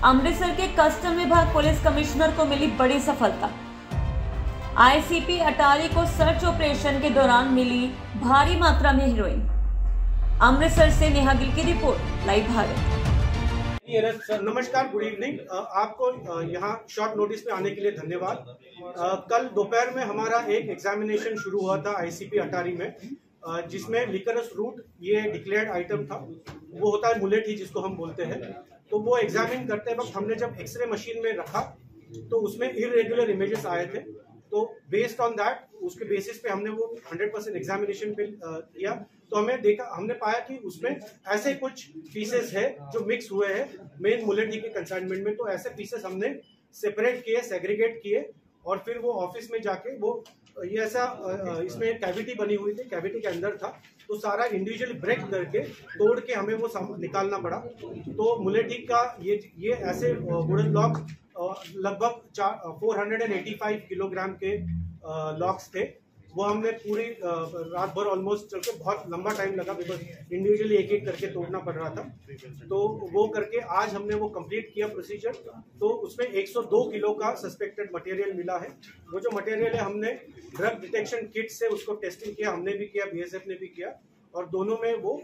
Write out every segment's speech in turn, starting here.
अमृतसर के कस्टम विभाग police commissioner को मिली बड़ी सफलता। आईसीपी अटारी को सर्च ऑपरेशन के दौरान मिली भारी मात्रा में हेरोइन। अमृतसर से नेहा गिल की रिपोर्ट, लाइव भारत। नमस्कार, गुड इवनिंग। आपको यहाँ शॉर्ट नोटिस पे आने के लिए धन्यवाद। कल दोपहर में हमारा एक एग्जामिनेशन शुरू हुआ था आईसीपी अटारी में, जिसमें लिकरस रूट ये डिक्लेयर्ड आइटम था। वो होता है मुलेठी जिसको हम बोलते हैं। तो वो एग्जामिन करते वक्त हमने जब एक्सरे मशीन में रखा तो उसमें इरेगुलर इमेजेस आए थे। तो बेस्ड ऑन दैट, उसके बेसिस पे हमने वो 100% एग्जामिनेशन पे किया। तो हमने पाया कि उसमें ऐसे कुछ पीसेस है जो मिक्स हुए हैं मेन मुलेठी के कंसाइनमेंट में। तो ऐसे पीसेस हमने सेपरेट किए, सेग्रीगेट किए, और फिर वो ऑफिस में जाके वो ये ऐसा इसमें कैविटी बनी हुई थी, कैविटी के अंदर था, तो सारा इंडिविजुअली ब्रेक करके तोड़ के हमें वो निकालना पड़ा। तो मुलेठी का ये ऐसे वुडन ब्लॉक लगभग 485 किलोग्राम के लॉक्स थे। वो हमने पूरी रात भर ऑलमोस्ट चल के, बहुत लंबा टाइम लगा बिकॉज इंडिविजुअली एक एक करके तोड़ना पड़ रहा था। तो वो करके आज हमने वो कंप्लीट किया प्रोसीजर। तो उसमें 102 किलो का सस्पेक्टेड मटेरियल मिला है। वो जो मटेरियल है हमने ड्रग डिटेक्शन किट से उसको टेस्टिंग किया, हमने भी किया, बीएसएफ ने भी किया, और दोनों में वो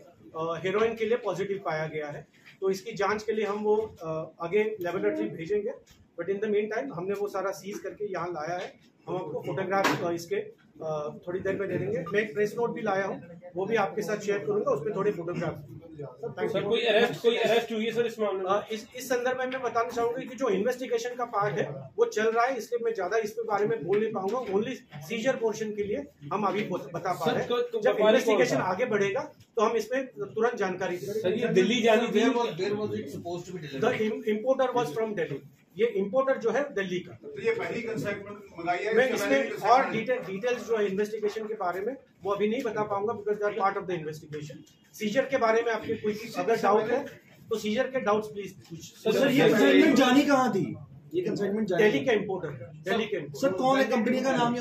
हेरोइन के लिए पॉजिटिव पाया गया है। तो इसकी जांच के लिए हम वो आगे लेबोरेटरी भेजेंगे। But in the mean time हमने वो सारा सीज करके यहाँ लाया है। हम आपको फोटोग्राफ इसके थोड़ी देर में दे देंगे। मैं एक प्रेस नोट भी लाया हूँ, वो भी आपके साथ शेयर करूंगा, उसमें थोड़े फोटोग्राफ। सर, कोई अरेस्ट हुई है सर इस मामले में? इस संदर्भ में मैं बताना चाहूंगा कि जो इन्वेस्टिगेशन का पार्ट है वो चल रहा है, इसलिए मैं ज्यादा इसके बारे में बोल नहीं पाऊंगा। ओनली सीजर पोर्शन के लिए हम अभी बता पा रहे हैं। जब इन्वेस्टिगेशन आगे बढ़ेगा तो हम इसमें तुरंत जानकारी देंगे। दिल्ली जानी थी, इम्पोर्टर वॉज फ्रॉम दिल्ली। ये इंपोर्टर जो है दिल्ली का। तो ये पहली कंसाइनमेंट मंगाई है। मैं इसमें और डिटेल्स जो है इन्वेस्टिगेशन के बारे में वो अभी नहीं बता पाऊंगा because they are part of the investigation. Seizure के बारे में आपके कोई अगर डाउट है तो सीजर के डाउट्स प्लीज पूछ। सर, ये कंसाइनमेंट जानी कहाँ थी? ये कंसाइनमेंट दिल्ली के इंपोर्टर, दिल्ली के इंपोर्टर। सर, कौन है कंपनी का नाम?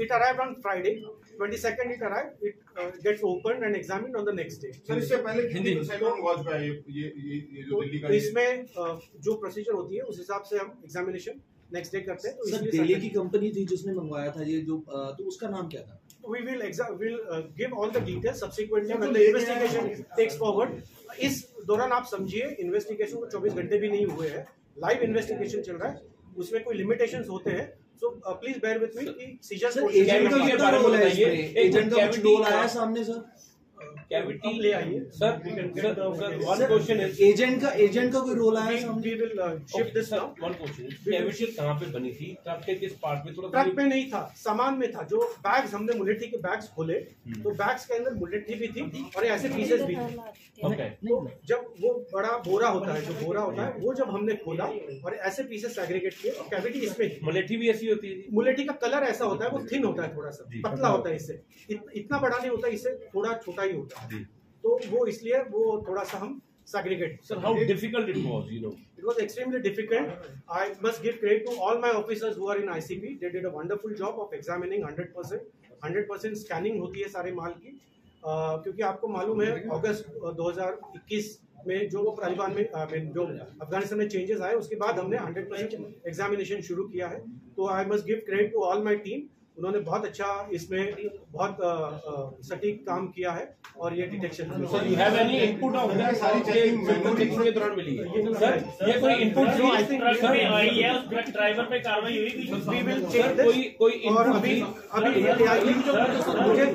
It arrived on Friday, 22nd it arrived. It gets opened and examined on the next day. Sir, इससे पहले कितनी कंसाइनमेंट वाज पे ये जो दिल्ली का, इसमें जो प्रोसीजर होती है उस हिसाब से हम एग्जामिनेशन नेक्स्ट डे करते हैं। तो सर, दिल्ली की कंपनी थी जिसने मंगवाया था ये जो, तो उसका नाम क्या था? We will give all the details subsequently when the investigation takes forward. इस दौरान आप समझिए इन्वेस्टिगेशन को 24 घंटे भी नहीं हुए हैं, लाइव इन्वेस्टिगेशन चल रहा है, उसमें कोई लिमिटेशंस होते हैं। So please bear with me कि सीजर एजेंट का कितना रोल है इसमें? एजेंट का कुछ रोल आया सामने सर? कैविटी ले आइए सर। वन क्वेश्चन है, एजेंट का कोई रोल आया सामने? We will shift this now. One question, cavity कहाँ पे बनी थी? ट्रक के किस पार्ट में? थोड़ा ट्रक पे नहीं था, सामान में था। जो बैग्स हमने मुलेठी के बैग्स खोले तो बैग्स के अंदर मुलेठी भी थी और ऐसे पीसेस भी थे। ओके। तो जब वो बड़ा बोरा होता है, जो बोरा होता है, वो जब हमने खोला और ऐसे पीसेस सेग्रीगेट किए और कैविटी इसमें थी। मुलेठी भी ऐसी होती है? मुलेठी का कलर ऐसा होता है, वो थिन होता है, थोड़ा सा पतला होता है, इससे इतना बड़ा नहीं होता, इससे थोड़ा छोटा ही होता है। तो वो इसलिए वो थोड़ा सा हम segregate. Sir, how difficult it was, you know? It was extremely difficult. I must give credit to all my officers who are in ICP. They did a wonderful job of examining 100% scanning होती है सारे माल की। क्योंकि आपको मालूम है अगस्त 2021 में जो तालिबान में जो अफगानिस्तान में चेंजेस आए, उसके बाद हमने 100% एग्जामिनेशन शुरू किया है। तो I must give credit to all my team. उन्होंने बहुत अच्छा इसमें बहुत सटीक काम किया है और ये detection. Sir, you have any input of that? सारी चेकिंग के दौरान मिली है सर? ये कोई इनपुट ट्रक में आई है, उस ट्रक ड्राइवर पे कार्रवाई हुई? We will check this. कोई और अभी मुझे